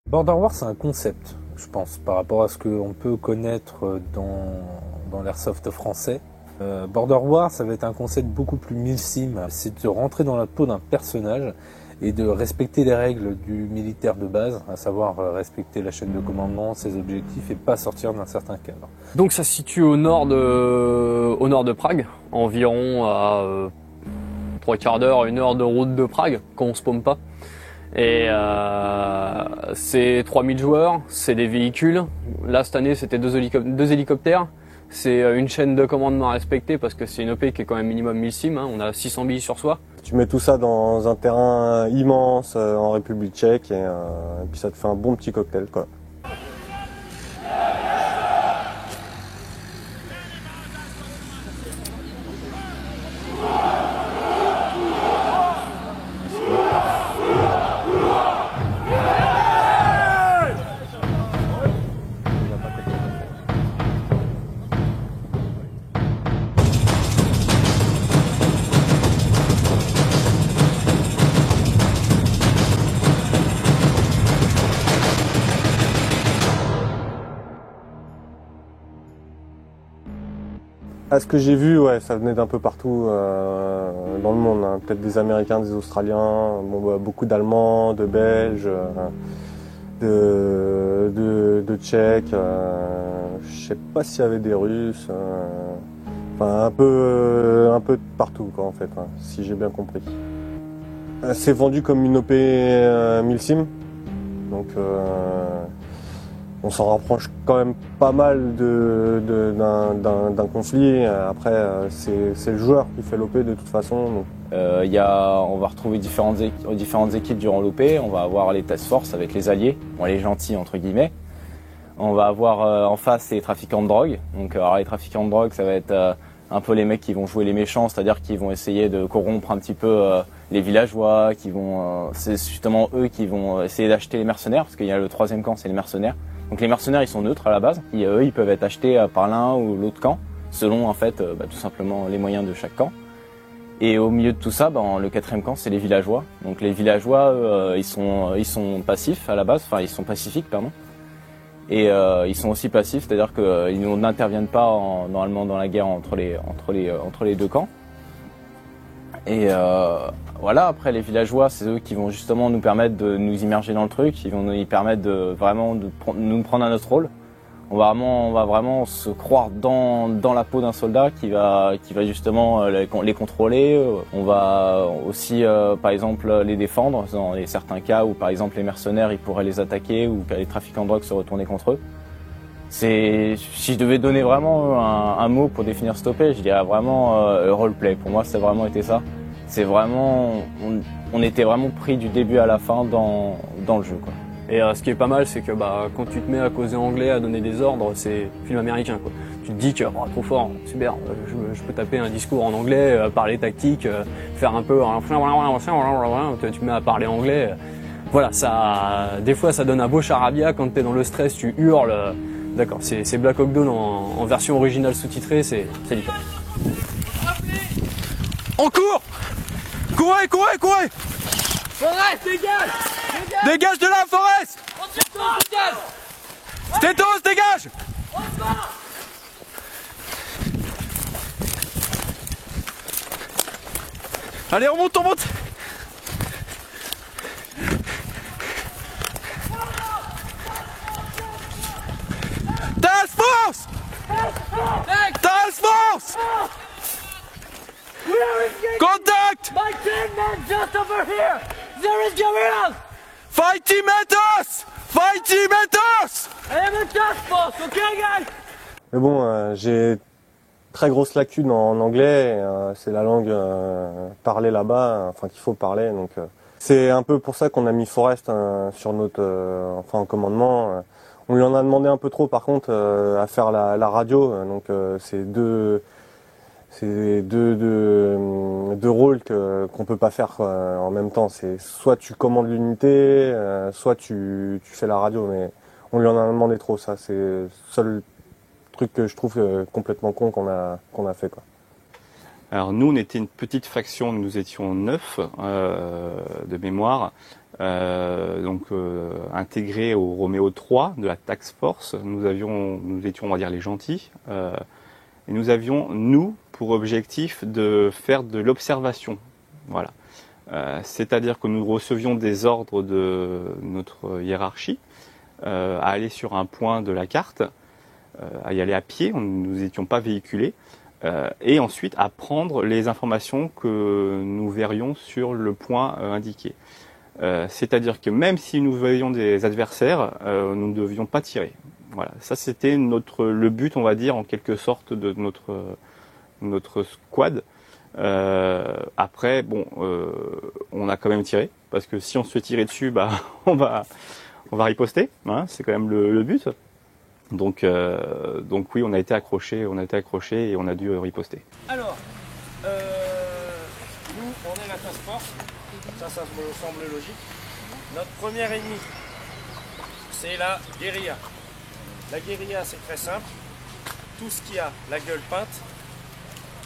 Border War, c'est un concept, je pense, par rapport à ce qu'on peut connaître dans l'airsoft français. Border War, ça va être un concept beaucoup plus milsim. C'est de rentrer dans la peau d'un personnage et de respecter les règles du militaire de base, à savoir respecter la chaîne de commandement, ses objectifs et pas sortir d'un certain cadre. Donc ça se situe au nord de Prague, environ à 3/4 d'heure, 1 heure de route de Prague, quand on se paume pas. Et c'est 3000 joueurs, c'est des véhicules. Là, cette année, c'était 2 hélicoptères. C'est une chaîne de commandement à respecter parce que c'est une OP qui est quand même minimum 1000 sim. On a 600 billes sur soi. Tu mets tout ça dans un terrain immense en République tchèque et puis ça te fait un bon petit cocktail, quoi. À ce que j'ai vu, ouais, ça venait d'un peu partout dans le monde, hein. Peut-être des Américains, des Australiens, beaucoup d'Allemands, de Belges, de Tchèques. Je sais pas s'il y avait des Russes. Enfin, un peu de partout, quoi, en fait, hein, si j'ai bien compris. C'est vendu comme une OP 1000 sim, donc on s'en rapproche quand même pas mal d'un conflit. Après, c'est le joueur qui fait l'OP de toute façon. Donc. On va retrouver différentes équipes durant l'OP. On va avoir les task force avec les alliés, les gentils entre guillemets. On va avoir en face les trafiquants de drogue. Donc alors, les trafiquants de drogue, ça va être un peu les mecs qui vont jouer les méchants, c'est-à-dire qu'ils vont essayer de corrompre un petit peu les villageois, c'est justement eux qui vont essayer d'acheter les mercenaires, parce qu'il y a le troisième camp, c'est les mercenaires. Donc les mercenaires, ils sont neutres à la base, et eux, ils peuvent être achetés par l'un ou l'autre camp, selon en fait tout simplement les moyens de chaque camp. Et au milieu de tout ça, le quatrième camp, c'est les villageois. Donc les villageois, ils sont passifs à la base, enfin ils sont pacifiques, pardon. Et ils sont aussi passifs, c'est-à-dire qu'ils n'interviennent pas normalement dans la guerre entre les deux camps. Et voilà, après les villageois, c'est eux qui vont justement nous permettre de nous immerger dans le truc, qui vont nous permettre de vraiment nous prendre à notre rôle. On va vraiment se croire dans la peau d'un soldat qui va justement les contrôler. On va aussi, par exemple, les défendre dans certains cas où, par exemple, les mercenaires ils pourraient les attaquer ou que les trafiquants de drogue se retourner contre eux. Si je devais donner vraiment un mot pour définir stopper, je dirais vraiment roleplay. Pour moi, ça a vraiment été ça. C'est vraiment, on était vraiment pris du début à la fin dans le jeu, quoi. Et ce qui est pas mal, c'est que quand tu te mets à causer anglais, à donner des ordres, c'est film américain, quoi. Tu te dis que trop fort, super, je peux taper un discours en anglais, parler tactique, faire un peu, tu te mets à parler anglais. Voilà, des fois ça donne un beau charabia quand t'es dans le stress, tu hurles. D'accord, c'est Black Hawk Down en version originale sous-titrée, c'est nickel. On court! Courez! Forest, dégage! Dégage de là, Forest! Stétos, dégage! Allez, on monte! Task Force! Contact! My teammate just over here! There is guerrillas! Fight teammates! I am a task force, okay guys? Mais bon, j'ai très grosse lacune en anglais. C'est la langue parlée là-bas, enfin qu'il faut parler. Donc c'est un peu pour ça qu'on a mis Forest sur notre, en commandement. On lui en a demandé un peu trop, par contre, à faire la radio. Donc c'est deux rôles qu'on peut pas faire en même temps. C'est soit tu commandes l'unité, soit tu fais la radio. Mais on lui en a demandé trop. Ça, c'est le seul truc que je trouve complètement con qu'on a fait, quoi. Alors nous, on était une petite faction, nous étions 9 de mémoire. intégrés au Roméo 3 de la Task Force. Nous étions, on va dire, les gentils. Et nous avions, nous, pour objectif de faire de l'observation. Voilà. C'est-à-dire que nous recevions des ordres de notre hiérarchie à aller sur un point de la carte, à y aller à pied, nous n'étions pas véhiculés, et ensuite à prendre les informations que nous verrions sur le point indiqué. C'est-à-dire que même si nous voyions des adversaires, nous ne devions pas tirer. Voilà, ça c'était le but, on va dire, en quelque sorte, de notre squad. Après, bon, on a quand même tiré, parce que si on se fait tirer dessus, bah, on va riposter, hein, c'est quand même le but. Donc oui, on a été accroché et on a dû riposter. Alors, nous, on est la task force, ça me semble logique. Notre premier ennemi, c'est la guérilla. La guérilla, c'est très simple. Tout ce qui a la gueule peinte,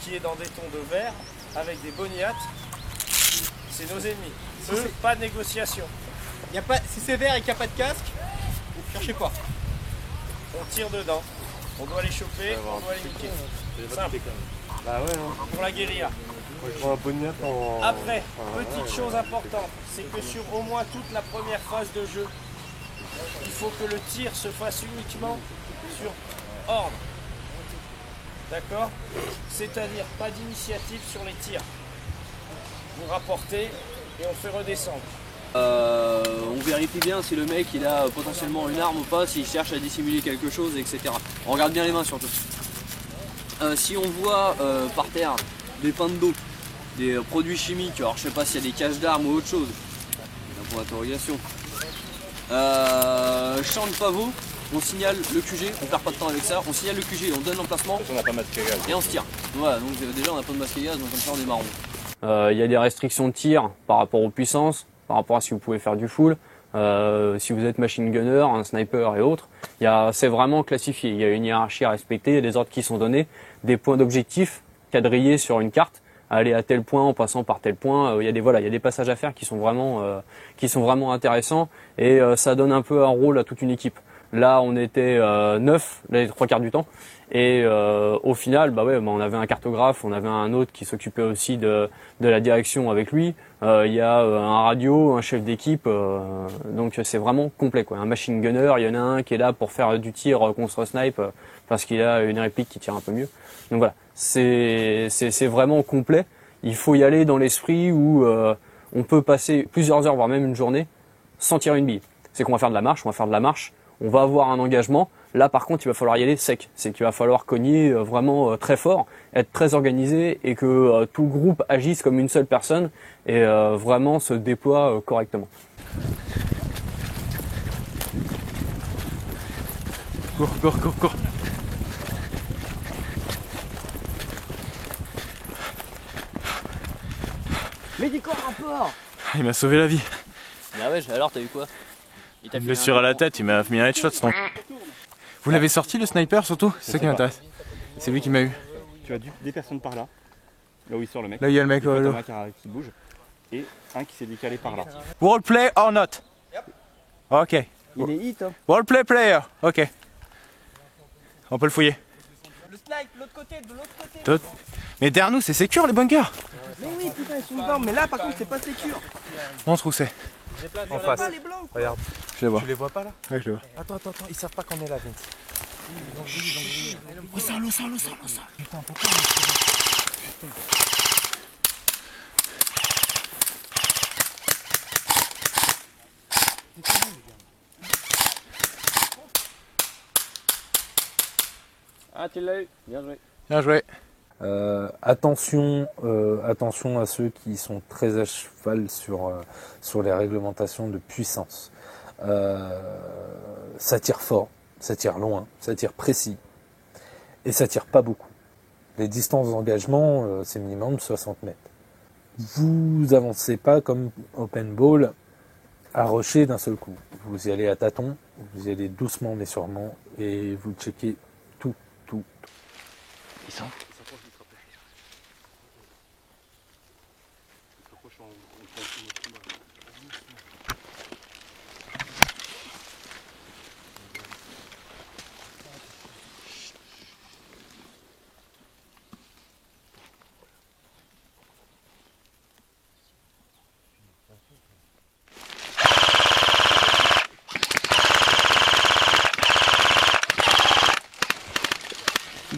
qui est dans des tons de vert, avec des boniates, c'est nos ennemis. Eux, pas de négociation. Si c'est vert et qu'il n'y a pas de casque, vous cherchez pas. On tire dedans, on doit les choper, on doit les niquer. Simple. Bah ouais, hein. Pour la guérilla. Moi, je vois un bonnet en... Après, petite chose importante, c'est que sur au moins toute la première phase de jeu, il faut que le tir se fasse uniquement sur ordre. D'accord? C'est-à-dire pas d'initiative sur les tirs. Vous rapportez et on fait redescendre. On vérifie bien si le mec il a potentiellement une arme ou pas, s'il cherche à dissimuler quelque chose, etc. On regarde bien les mains surtout. Si on voit par terre des pintes d'eau, des produits chimiques, alors je sais pas s'il y a des caches d'armes ou autre chose, un point d'interrogation. Champ de pavot, on signale le QG, on perd pas de temps avec ça, on signale le QG, on donne l'emplacement et on se tire. Voilà, donc déjà on n'a pas de masque à gaz, donc comme ça on est marron. Il y a des restrictions de tir par rapport aux puissances, par rapport à si vous pouvez faire du full. Si vous êtes machine gunner, un sniper et autres, c'est vraiment classifié. Il y a une hiérarchie à respecter, il y a des ordres qui sont donnés, des points d'objectif quadrillés sur une carte, aller à tel point en passant par tel point. Il y a des passages à faire qui sont vraiment intéressants et ça donne un peu un rôle à toute une équipe. Là, on était 9 les 3 quarts du temps. Et au final, on avait un cartographe, on avait un autre qui s'occupait aussi de la direction avec lui. Il y a un radio, un chef d'équipe, donc c'est vraiment complet, quoi. Un machine gunner, il y en a un qui est là pour faire du tir contre snipe parce qu'il a une réplique qui tire un peu mieux. Donc voilà, c'est vraiment complet. Il faut y aller dans l'esprit où on peut passer plusieurs heures, voire même une journée, sans tirer une bille. C'est qu'on va faire de la marche, on va avoir un engagement. Là, par contre, il va falloir y aller sec. C'est qu'il va falloir cogner vraiment très fort, être très organisé et que tout le groupe agisse comme une seule personne et vraiment se déploie correctement. Cours. Mais dis quoi rapport? Il m'a sauvé la vie. Ah ouais, alors t'as eu quoi? Une blessure à la tête, il m'a mis un headshot. Vous l'avez sorti le sniper surtout? C'est ça qui m'intéresse. C'est lui qui m'a eu. Tu as des personnes par là, là où il sort le mec. Là il y a le mec qui bouge et un qui s'est décalé par là. Roleplay or not? Ok. Il est hit, hein. Roleplay player, ok. On peut le fouiller. Le snipe, de l'autre côté. Mais derrière nous c'est sécure les bunkers. Mais oui, putain, ils sont dedans, mais là par contre c'est pas sécure. Montre où c'est. En face. Pas les blancs. Regarde. Je les vois. Tu les vois pas là? Ouais, je les vois. Attends, ils savent pas qu'on est là, Vince. Au sol. Putain, pourquoi Ah, tu l'as eu, bien joué. Bien joué. Attention à ceux qui sont très à cheval sur les réglementations de puissance. Ça tire fort, ça tire loin, ça tire précis et ça tire pas beaucoup. Les distances d'engagement, c'est minimum 60 mètres. Vous avancez pas comme open ball à rusher d'un seul coup. Vous y allez à tâtons, vous y allez doucement mais sûrement et vous checkez tout. Ils sont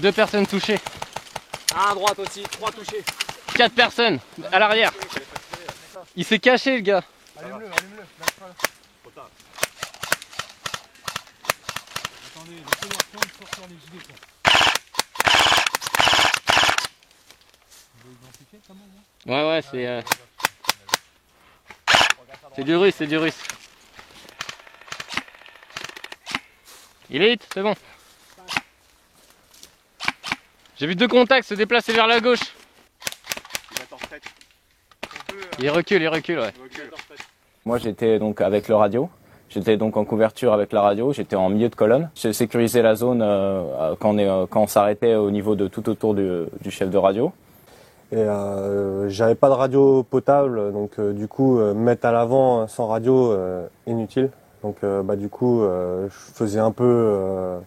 2 personnes touchées. Un à droite aussi, 3 touchés. 4 personnes à l'arrière. Il s'est caché le gars. Allume-le, allume-le. Trop tard. Attendez, laissez-moi prendre sur les gilets. Vous identifiez comment moi? Ouais, c'est du russe, Il est hit, c'est bon. J'ai vu 2 contacts se déplacer vers la gauche. Il recule, ouais. Moi j'étais donc avec le radio, j'étais donc en couverture avec la radio, j'étais en milieu de colonne. J'ai sécurisé la zone quand on s'arrêtait au niveau de tout autour du chef de radio. Et j'avais pas de radio potable, donc du coup mettre à l'avant sans radio inutile. Donc du coup je faisais un peu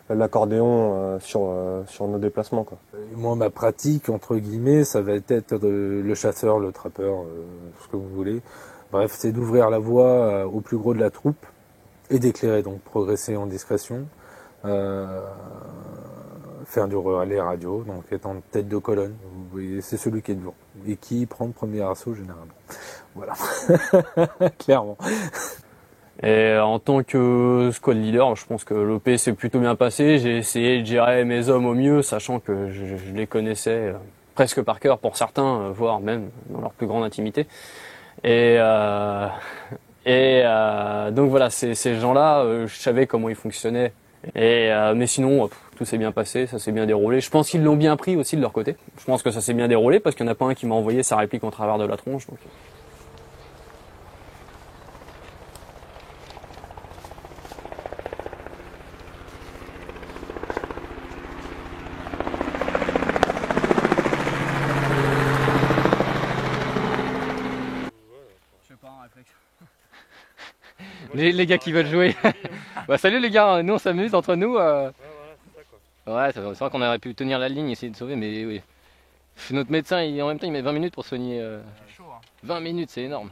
l'accordéon sur nos déplacements, quoi. Et moi, ma pratique, entre guillemets, ça va être le chasseur, le trappeur, ce que vous voulez. Bref, c'est d'ouvrir la voie au plus gros de la troupe et d'éclairer, donc progresser en discrétion, faire du relais radio, donc être en tête de colonne. Vous voyez, c'est celui qui est devant et qui prend le premier assaut généralement. Voilà, clairement. Et en tant que squad leader, je pense que l'OP s'est plutôt bien passé. J'ai essayé de gérer mes hommes au mieux, sachant que je les connaissais presque par cœur pour certains, voire même dans leur plus grande intimité. Et donc voilà, ces gens-là, je savais comment ils fonctionnaient. Mais sinon, tout s'est bien passé, ça s'est bien déroulé. Je pense qu'ils l'ont bien pris aussi de leur côté. Je pense que ça s'est bien déroulé parce qu'il n'y en a pas un qui m'a envoyé sa réplique en travers de la tronche. Donc. Les gars qui veulent jouer. Bah salut les gars, nous on s'amuse entre nous. Ouais, c'est vrai qu'on aurait pu tenir la ligne, essayer de sauver, mais oui. Notre médecin, en même temps, il met 20 minutes pour soigner. 20 minutes, c'est énorme.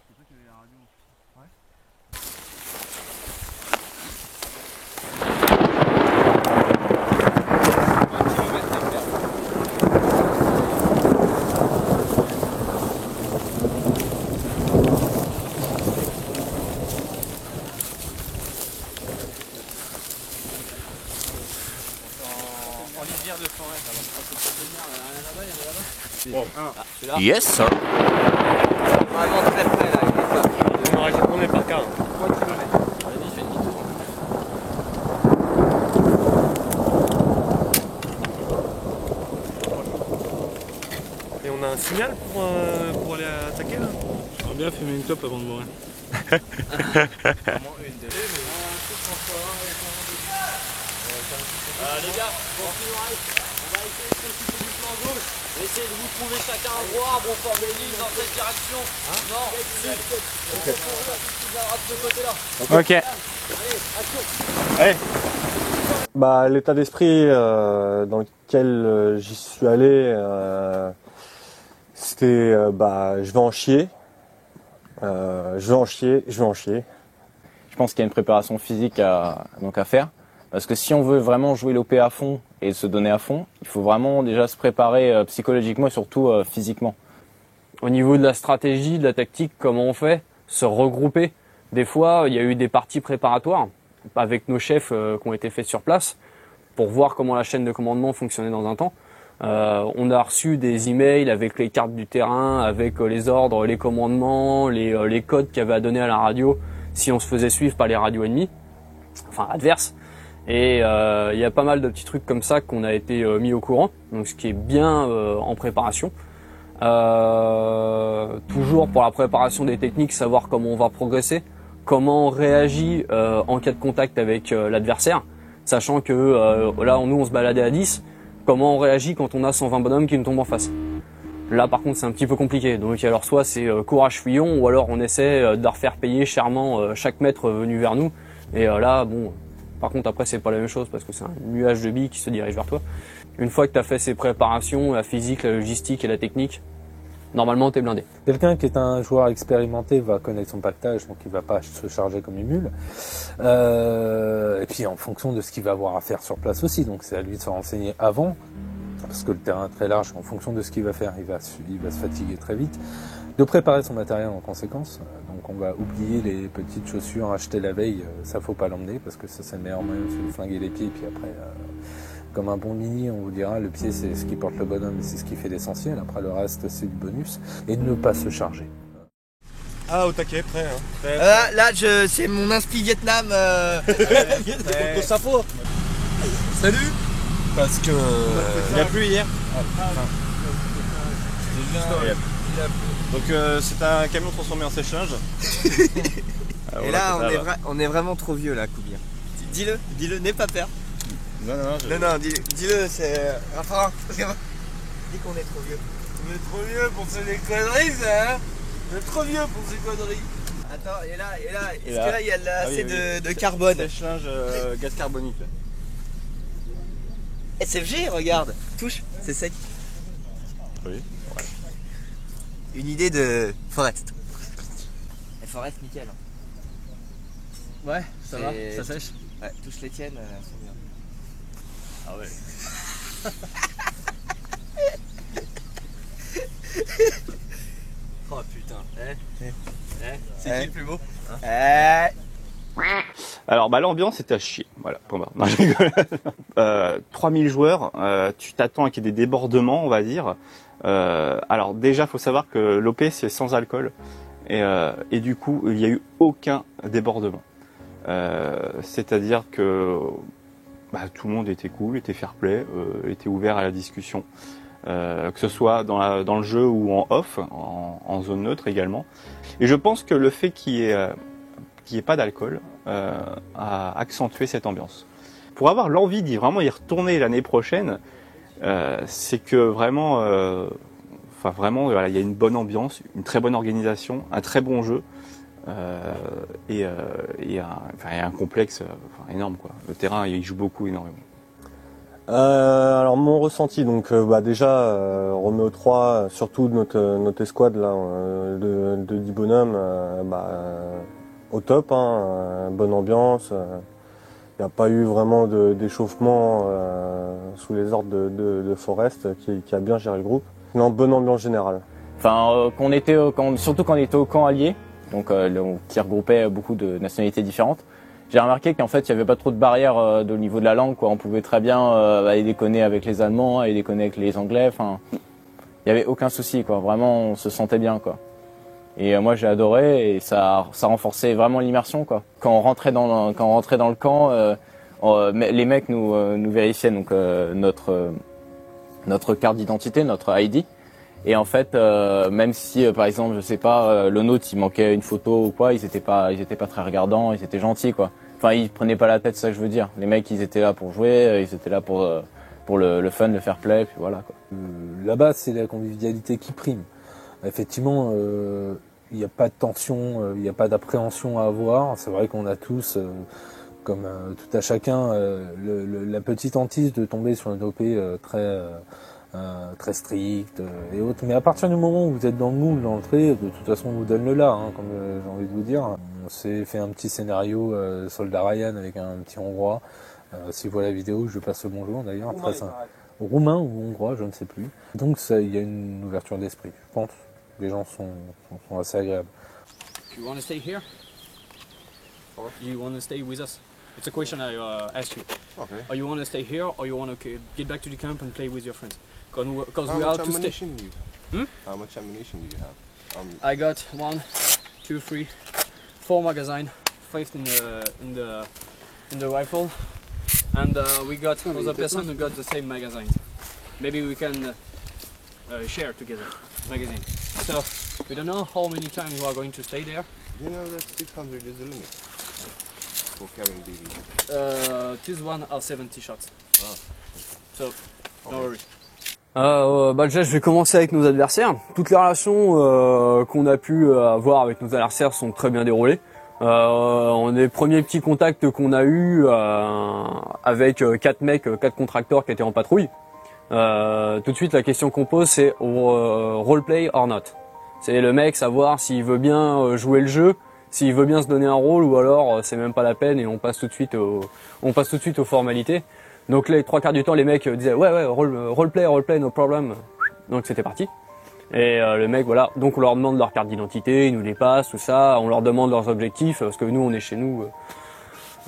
Yes, sir. On est par carte. Et on a un signal pour aller attaquer là? J'aimerais bien fumer une clope avant de mourir. Les gars, on va essayer de s'occuper du flanc gauche. Essayez de vous trouver chacun un gros arbre, on forme des lignes dans cette direction. Non, sud. On va courir de ce côté-là. Ok. Allez, action. L'état d'esprit dans lequel j'y suis allé, c'était je vais en chier. Je vais en chier. Je pense qu'il y a une préparation physique à faire. Parce que si on veut vraiment jouer l'OP à fond et se donner à fond, il faut vraiment déjà se préparer psychologiquement et surtout physiquement. Au niveau de la stratégie, de la tactique, comment on fait? Se regrouper. Des fois, il y a eu des parties préparatoires avec nos chefs qui ont été faits sur place pour voir comment la chaîne de commandement fonctionnait dans un temps. On a reçu des emails avec les cartes du terrain, avec les ordres, les commandements, les codes qu'il y avait à donner à la radio si on se faisait suivre par les radios ennemies, enfin adverses. Et il y a pas mal de petits trucs comme ça qu'on a été mis au courant, donc ce qui est bien en préparation. Toujours pour la préparation des techniques, savoir comment on va progresser, comment on réagit en cas de contact avec l'adversaire, sachant que là nous on se baladait à 10, comment on réagit quand on a 120 bonhommes qui nous tombent en face. Là par contre c'est un petit peu compliqué, donc alors soit c'est courage fuyons, ou alors on essaie de leur faire payer chèrement chaque mètre venu vers nous, et là bon... Par contre, après, c'est pas la même chose parce que c'est un nuage de billes qui se dirige vers toi. Une fois que tu as fait ces préparations, la physique, la logistique et la technique, normalement, tu es blindé. Quelqu'un qui est un joueur expérimenté va connaître son pactage, donc il va pas se charger comme une mule. Et puis en fonction de ce qu'il va avoir à faire sur place aussi, donc c'est à lui de se renseigner avant, parce que le terrain est très large, en fonction de ce qu'il va faire, il va se fatiguer très vite, de préparer son matériel en conséquence. Donc on va oublier les petites chaussures achetées la veille, ça faut pas l'emmener, parce que ça c'est le meilleur moyen de se flinguer les pieds, et puis après, comme un bon mini, on vous dira, le pied c'est ce qui porte le bonhomme, et c'est ce qui fait l'essentiel, après le reste c'est du bonus, et de ne pas se charger. Ah, au taquet, prêt. Hein. Prêt. Là c'est mon inspi Vietnam. Au Sapo. Salut. Parce que il a plu hier. Donc c'est un camion transformé en sèche-linge. Et là on est vraiment trop vieux là, Koubir. Dis-le, n'aie pas peur. Non, dis-le, c'est... Enfin, dis qu'on est trop vieux. On est trop vieux pour ces conneries, ça, hein. On est trop vieux pour ces conneries. Attends, et là, est-ce que là il y a assez de carbone? Sèche-linge gaz carbonique. Là. SFG, regarde, touche, c'est sec. Oui, ouais. Une idée de Forest. Et Forest, nickel. Ouais, ça va, ça sèche. Ouais, touche les tiennes, elles sont bien. Ah ouais. Oh putain, c'est qui le plus beau, hein? Alors l'ambiance était à chier, voilà, point barre. Non, je rigole. 3000 joueurs, tu t'attends à qu'il y ait des débordements, on va dire. Alors déjà, faut savoir que l'OP c'est sans alcool, et du coup il n'y a eu aucun débordement. C'est-à-dire que tout le monde était cool, était fair play, était ouvert à la discussion, que ce soit dans le jeu ou en off, en zone neutre également. Et je pense que le fait qu'il y ait pas d'alcool a accentué cette ambiance. Pour avoir l'envie d'y vraiment y retourner l'année prochaine, c'est que vraiment, voilà, il y a une bonne ambiance, une très bonne organisation, un très bon jeu. Et un complexe énorme quoi. Le terrain il joue beaucoup énormément. Alors mon ressenti donc déjà Roméo 3 surtout notre escouade là de 10 bonhommes au top hein, bonne ambiance, il n'y a pas eu vraiment d'échauffement sous les ordres de Forest qui a bien géré le groupe. Non, bonne ambiance générale. Enfin surtout quand on était au camp allié. Donc, qui regroupait beaucoup de nationalités différentes. J'ai remarqué qu'en fait, il n'y avait pas trop de barrières au niveau de la langue, quoi. On pouvait très bien aller déconner avec les Allemands, aller déconner avec les Anglais. Enfin, il n'y avait aucun souci, quoi. Vraiment, on se sentait bien, quoi. Et moi, j'ai adoré et ça renforçait vraiment l'immersion, quoi. Quand on rentrait dans le camp, les mecs nous vérifiaient donc notre carte d'identité, notre ID. Et en fait, même si, par exemple, je sais pas, le nôtre, il manquait une photo ou quoi, ils étaient pas très regardants, ils étaient gentils, quoi. Enfin, ils prenaient pas la tête, c'est ça que je veux dire. Les mecs, ils étaient là pour jouer, ils étaient là pour le fun, le fair play, puis voilà, quoi. Là-bas, c'est la convivialité qui prime. Effectivement, il n'y a pas de tension, il n'y a pas d'appréhension à avoir. C'est vrai qu'on a tous, comme tout à chacun, la petite hantise de tomber sur une OP très strict et autres. Mais à partir du moment où vous êtes dans le moule, d'entrée, de toute façon, on vous donne le là, hein, comme j'ai envie de vous dire. On s'est fait un petit scénario Soldat Ryan avec un petit Hongrois. Si vous voyez la vidéo, je passe le bonjour d'ailleurs. Roumain ou hongrois, je ne sais plus. Donc il y a une ouverture d'esprit, je pense. Les gens sont assez agréables. You want to stay here? Or you want to stay with us? It's a question I asked you. Okay. Or you want to stay here, or you want to get back to the camp and play with your friends? Because we How are much to stay. ammunition do you have? How much ammunition do you have? I got 1, 2, 3, 4 magazine, 5 in the rifle, and we got another person who got the same magazine. Maybe we can share together magazine. So we don't know how many times we are going to stay there. Do you know that 600 is the limit for carrying BB? This one are 70 shots. Ah. So no worries. Déjà, je vais commencer avec nos adversaires. Toutes les relations qu'on a pu avoir avec nos adversaires sont très bien déroulées. Les premiers petits contacts qu'on a eu avec 4 contracteurs qui étaient en patrouille. Tout de suite, la question qu'on pose, c'est roleplay or not. C'est le mec savoir s'il veut bien jouer le jeu, s'il veut bien se donner un rôle ou alors c'est même pas la peine et on passe tout de suite aux formalités. Donc les 3 quarts du temps les mecs disaient ouais roleplay, no problem. Donc c'était parti. Et le mec voilà, donc on leur demande leur carte d'identité, ils nous les passent, tout ça, on leur demande leurs objectifs parce que nous on est chez nous,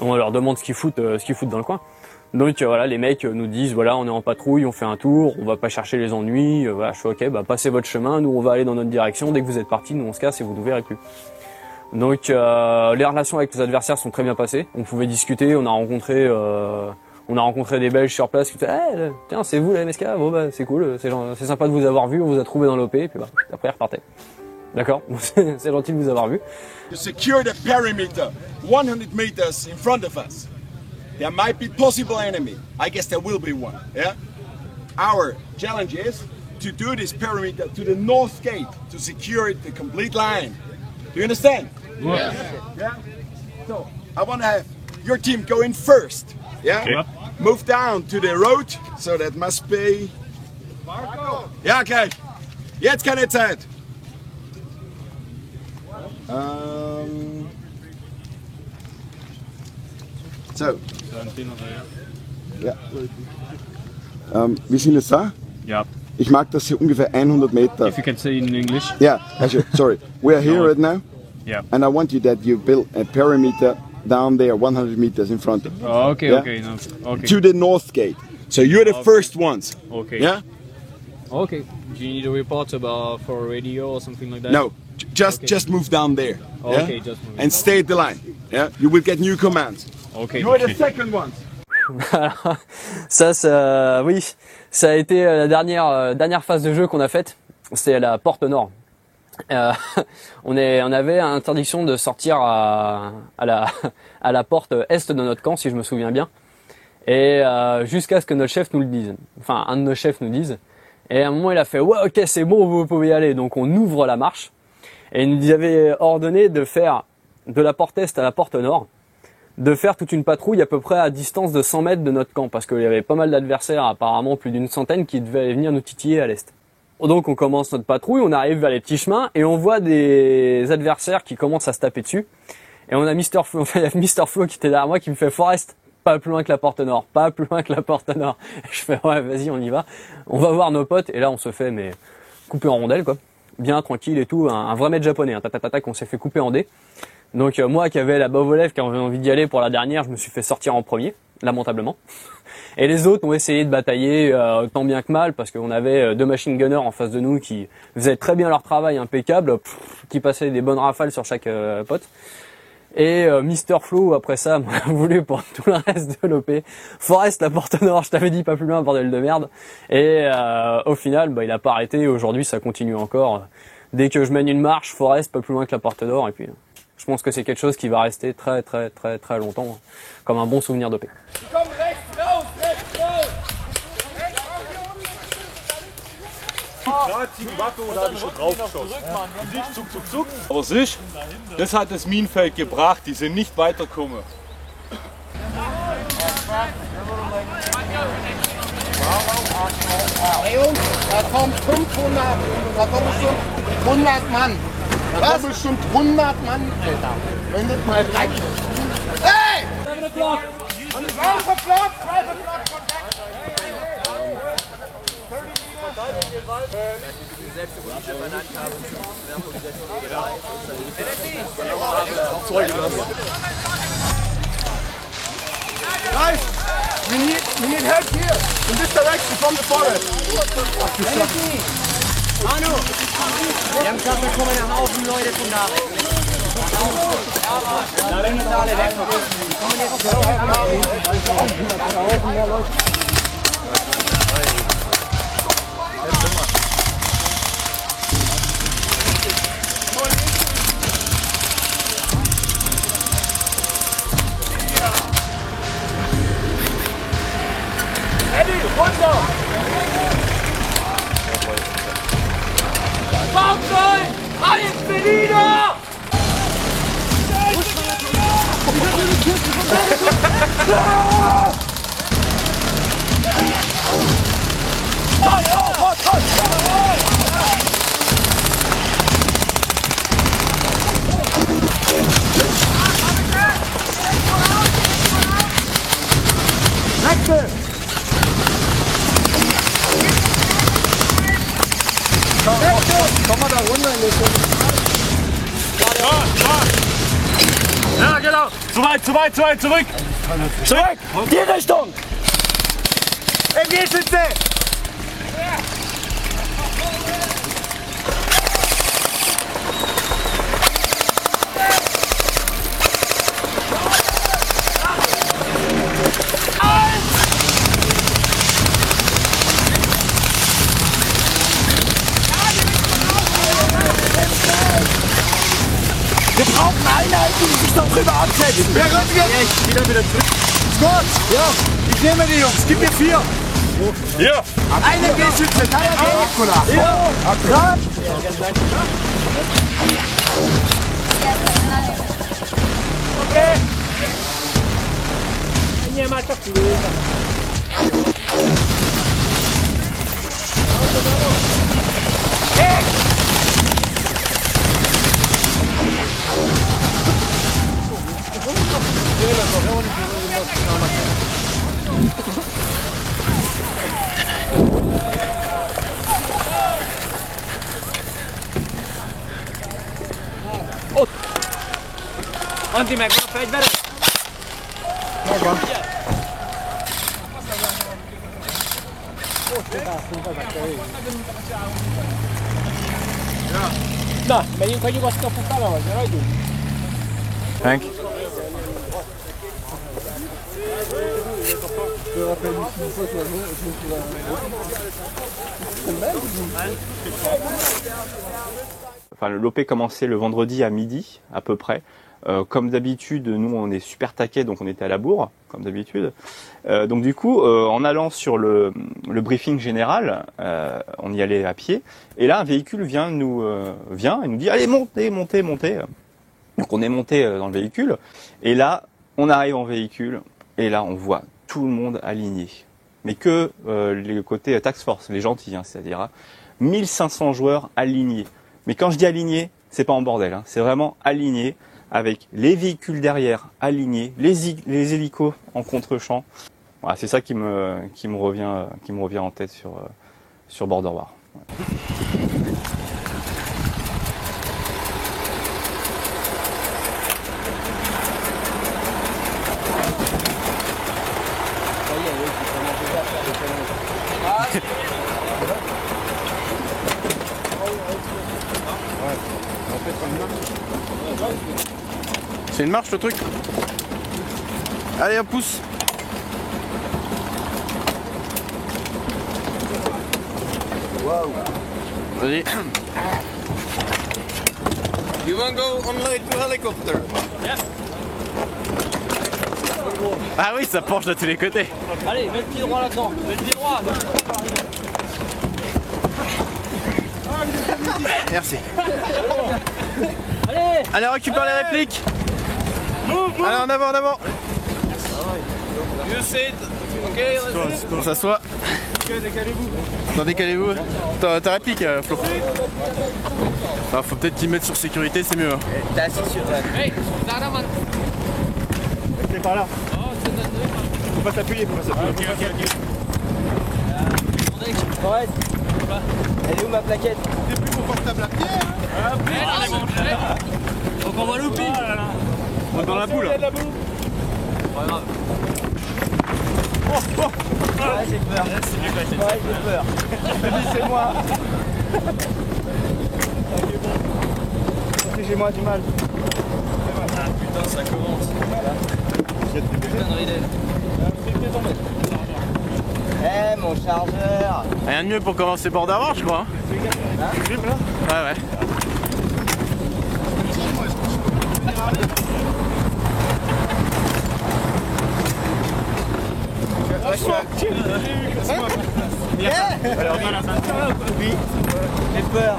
on leur demande ce qu'ils foutent dans le coin. Donc voilà, les mecs nous disent voilà, on est en patrouille, on fait un tour, on va pas chercher les ennuis, voilà, je suis ok, bah passez votre chemin, nous on va aller dans notre direction, dès que vous êtes partis, nous on se casse et vous nous verrez plus. Donc les relations avec les adversaires sont très bien passées, on pouvait discuter, on a rencontré des Belges sur place qui disaient hey, tiens c'est vous la MSK, bon bah c'est cool, c'est sympa de vous avoir vu, on vous a trouvé dans l'OP, et puis bah après ils repartaient. D'accord, c'est gentil de vous avoir vu. To secure the perimeter 100 meters in front of us. There might be possible enemy. I guess there will be one. Yeah. Our challenge is to do this perimeter to the north gate to secure the complete line. Do you understand? Yeah. Yeah. So I want to have your team go in first. Yeah. Okay. Move down to the road. So that must be. Marco. Ja, okay. Jetzt keine Zeit. So. Ja. Wir sind jetzt da? Ja. Ich mag das hier ungefähr 100 Meter. If you can say in English. Yeah, sorry. We are here right now. Yeah. And I want you that you build a perimeter down there 100 meters in front of us. Oh, okay, yeah? okay, no, okay. To the north gate. So you're the first ones. Okay. Yeah? Okay. Do you need a report about for radio or something like that? No, just move down there. Yeah? Okay, just move. And stay at the line. Yeah? You will get new commands. Okay. You're the second ones. Oui, ça a été la dernière phase de jeu qu'on a faite. C'est la porte nord. On avait interdiction de sortir à la porte est de notre camp, si je me souviens bien. Et jusqu'à ce que notre chef nous le dise. Enfin, un de nos chefs nous dise. Et à un moment, il a fait ouais, ok, c'est bon, vous pouvez y aller. Donc on ouvre la marche. Et il nous avait ordonné de faire de la porte est à la porte nord, de faire toute une patrouille à peu près à distance de 100 mètres de notre camp, parce qu'il y avait pas mal d'adversaires, apparemment plus d'une centaine, qui devaient venir nous titiller à l'est. Donc on commence notre patrouille, on arrive vers les petits chemins, et on voit des adversaires qui commencent à se taper dessus. Et on a Mr. Flo, enfin, il y a Mr. Flo qui était derrière moi, qui me fait Forest, pas plus loin que la porte nord, pas plus loin que la porte nord. Et je fais ouais, vas-y, on y va. On va voir nos potes, et là on se fait mais couper en rondelles, quoi. Bien tranquille et tout, un vrai maître japonais, un tatatatak, on s'est fait couper en dés. Donc moi qui avais la bave aux lèvres, qui avait envie d'y aller pour la dernière, je me suis fait sortir en premier, lamentablement. Et les autres ont essayé de batailler tant bien que mal, parce qu'on avait 2 machine gunners en face de nous qui faisaient très bien leur travail, impeccable, qui passaient des bonnes rafales sur chaque pote. Et Mr. Flo, après ça, m'a voulu pour tout le reste de l'OP. Forest, la porte nord, je t'avais dit pas plus loin, bordel de merde. Et au final, il a pas arrêté. Aujourd'hui, ça continue encore. Dès que je mène une marche, Forest, pas plus loin que la porte nord. Et puis, je pense que c'est quelque chose qui va rester très très très très longtemps, comme un bon souvenir d'OP. Aber siehst, das hat das Minenfeld gebracht, die sind nicht weitergekommen. Da kommt 500, da kommen schon 100 Mann. Da kommen bestimmt 100 Mann, Alter. Wenn das mal reicht. Hey! 7 o'clock! 12 o'clock! 12 o'clock! Guys, we need help here, in this direction from the forest. Manu, wir haben gesagt, wir kommen nach Hause, Leute von da weg. Da rennen jetzt alle weg. Kommen jetzt Eddie, runter! Fahrzeug! Alles Berliner! Wechsel! Komm mal da runter in den Ja, genau. Zu weit, zurück. Zurück. Die Richtung. MG-Schütze. Wir brauchen Einheiten, die sich darüber absetzen. Wer kommt jetzt? Wieder zurück. Scott! Ja, ich nehme die Jungs. Gib mir 4. Hier. Eine G-Schütze, keiner G. Ja. Abtrag. Okay. Nie ma to Ott! Anti, megvan a fegyvered? Megvan. Na, menjünk a nyugat kapu fele, vagy maradjunk? Hank? Enfin, l'OP commençait le vendredi à midi, à peu près. Comme d'habitude, nous, on est super taquets, donc on était à la bourre, comme d'habitude. Donc du coup, en allant sur le briefing général, on y allait à pied. Et là, un véhicule vient et nous dit « Allez, montez !» Donc on est monté dans le véhicule. Et là, on arrive en véhicule. Et là, on voit tout le monde aligné. Mais que les côtés task force, les gentils, hein, c'est-à-dire 1500 joueurs alignés. Mais quand je dis alignés, c'est pas en bordel, hein, c'est vraiment aligné, avec les véhicules derrière alignés, les hélicos en contre-champ. Voilà, c'est ça qui me revient en tête sur Border War. C'est une marche le truc. Allez, on pousse. Wow. Vas-y. You want to go on to helicopter? Yeah. Ah oui, ça penche de tous les côtés. Allez, mets le pied droit là-dedans. Mets le pied droit. Merci. Allez. Allez, récupère les répliques. Allez, en avant, en avant. You sit. Ok. On s'assoit. Décalez-vous. Non, décalez-vous. Ta réplique, Flo. Ah, faut peut-être t'y mettre sur sécurité, c'est mieux. Hein. T'es assis sur ta... Hey, Zaraman. C'est par là. Faut pas t'appuyer, faut pas s'appuyer. Ok. Ouais. Elle est où ma plaquette? T'es plus confortable à pied, hein? Donc on va louper. On est dans la boule. Pas grave. Ouais, j'ai peur. Ouais, j'ai peur. C'est moi. Protégez-moi du mal. Ah putain, ça commence. Putain de ridel. Eh, mon chargeur. Rien de mieux pour commencer Border War, je crois. Hein. Ouais, ouais. J'ai peur.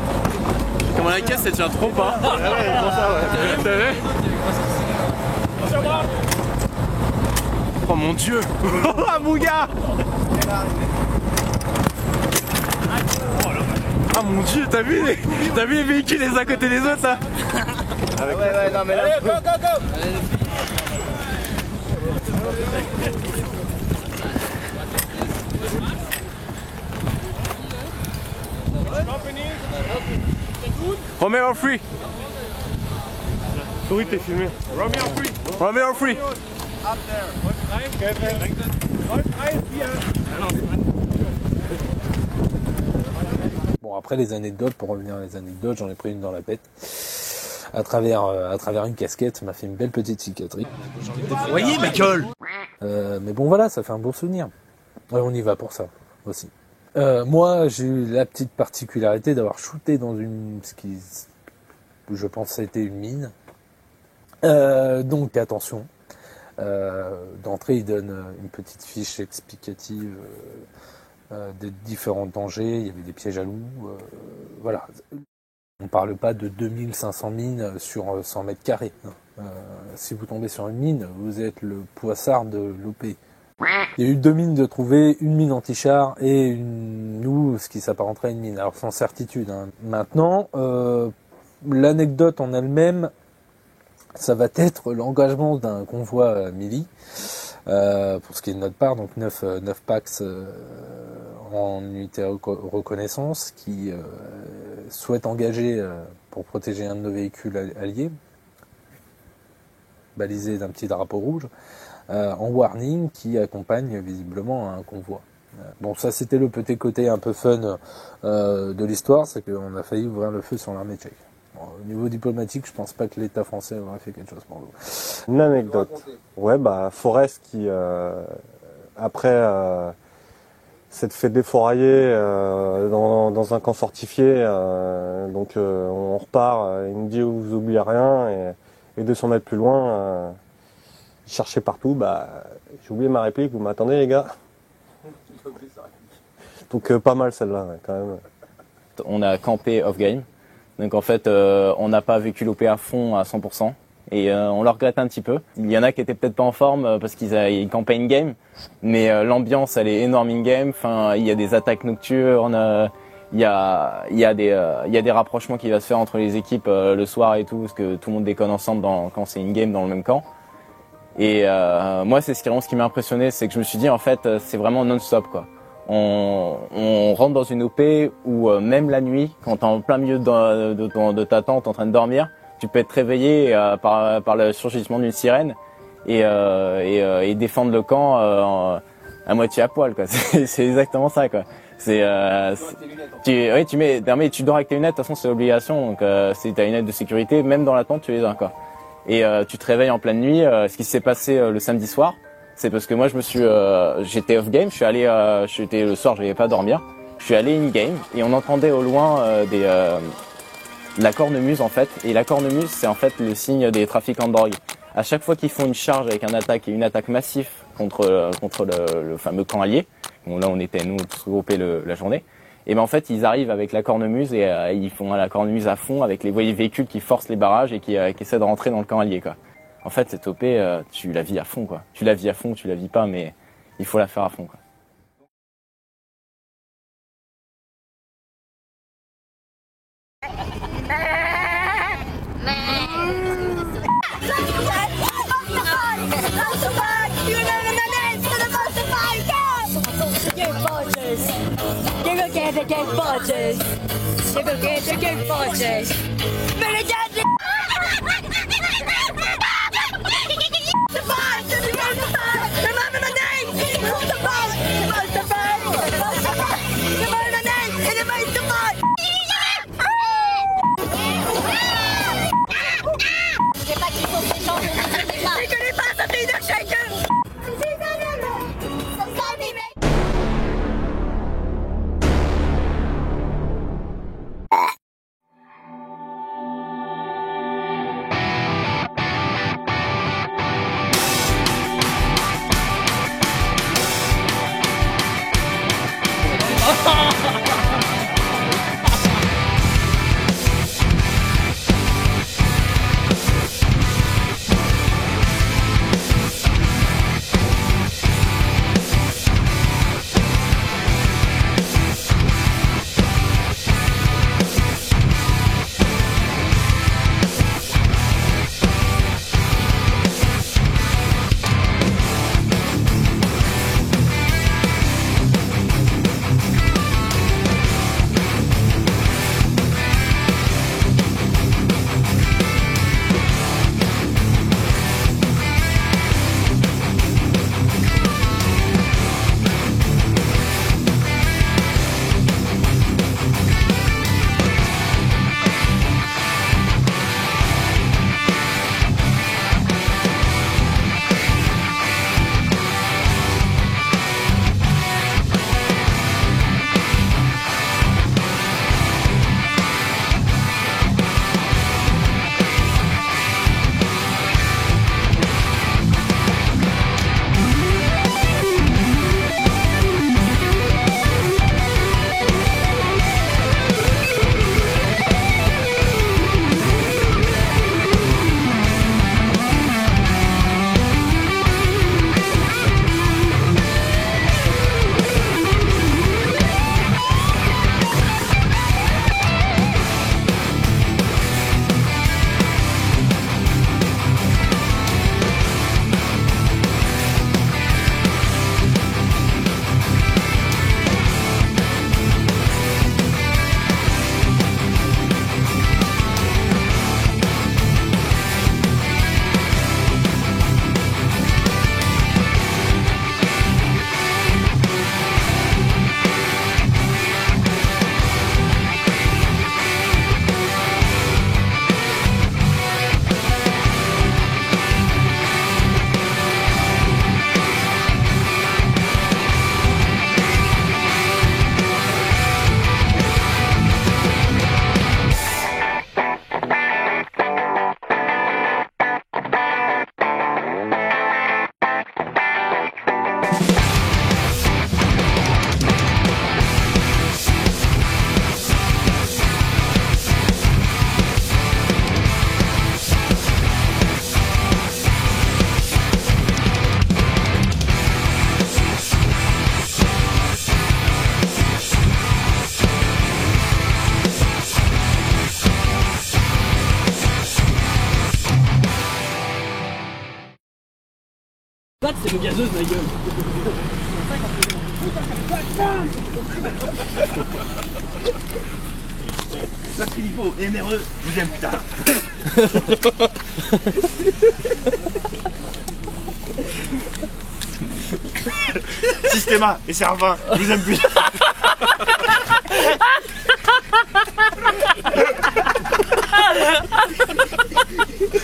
Comment la caisse elle tient trop pas. Ouais, pour ça, ouais. T'as vu? Oh mon dieu. Ah mon gars. Ah mon dieu, t'as vu les véhicules les uns à côté des autres là? Ouais, non mais là... Allez, go. Romeo free. Oui, t'es filmé. Romeo free. Romeo free. Bon, après les anecdotes, pour revenir à les anecdotes, j'en ai pris une dans la bête. À travers une casquette, ça m'a fait une belle petite cicatrice. Vous voyez, Michael. Mais bon, voilà, ça fait un bon souvenir. Ouais, on y va pour ça aussi. Moi, j'ai eu la petite particularité d'avoir shooté dans ce qui, je pense, était une mine. Donc, attention. D'entrée, il donne une petite fiche explicative des différents dangers. Il y avait des pièges à loups. Voilà. On ne parle pas de 2500 mines sur 100 mètres carrés. Si vous tombez sur une mine, vous êtes le poissard de l'OP. Il y a eu 2 mines de trouver, une mine anti-char et ce qui s'apparenterait à une mine. Alors sans certitude. Maintenant, l'anecdote en elle-même, ça va être l'engagement d'un convoi Mili, pour ce qui est de notre part, donc 9 PAX en unité reconnaissance, qui souhaite engager pour protéger un de nos véhicules alliés, balisé d'un petit drapeau rouge, en warning, qui accompagne visiblement un convoi. Bon, ça c'était le petit côté un peu fun de l'histoire, c'est qu'on a failli ouvrir le feu sur l'armée tchèque. Bon, au niveau diplomatique, je pense pas que l'État français aurait fait quelque chose pour nous. Une anecdote. Ouais, bah Forest qui, après s'être fait défourailler dans un camp fortifié, donc on repart, il me dit vous oubliez rien, et 200 mètres plus loin, il cherchait partout, bah j'ai oublié ma réplique, vous m'attendez les gars? Donc pas mal celle-là, ouais, quand même. On a campé off-game, donc en fait on n'a pas vécu l'OP à fond à 100%, et on le regrette un petit peu. Il y en a qui étaient peut-être pas en forme parce qu'ils campaient in-game, mais l'ambiance elle est énorme in-game, enfin, il y a des attaques nocturnes, il y a des rapprochements qui vont se faire entre les équipes le soir et tout, parce que tout le monde déconne ensemble quand c'est in-game dans le même camp. Et moi c'est ce qui m'a impressionné, c'est que je me suis dit en fait c'est vraiment non-stop quoi. On rentre dans une OP où même la nuit, quand t'es en plein milieu de ta tente en train de dormir, tu peux être réveillé par le surgissement d'une sirène et défendre le camp à moitié à poil quoi. C'est exactement ça quoi. Tu dors avec tes lunettes, de toute façon c'est l'obligation, donc si t'as une aide de sécurité, même dans la tente tu les as quoi. Et tu te réveilles en pleine nuit. Ce qui s'est passé le samedi soir, c'est parce que moi j'étais off game, j'étais le soir, je n'allais pas dormir. Je suis allé in game et on entendait au loin la cornemuse en fait. Et la cornemuse, c'est en fait le signe des trafiquants de drogue. À chaque fois qu'ils font une charge avec une attaque massive contre le fameux camp allié, bon là on était nous tous regroupés la journée. Et ben en fait ils arrivent avec la cornemuse et ils font la cornemuse à fond avec les véhicules qui forcent les barrages et qui essaient de rentrer dans le camp allié quoi. En fait, cette OP, tu la vis à fond, quoi. Tu la vis à fond, tu la vis pas, mais il faut la faire à fond, quoi. C'est le gazeuse, ma gueule. Ça, Philippot et Méreux, je vous aime, putain. Systéma et Servin, je vous aime plus.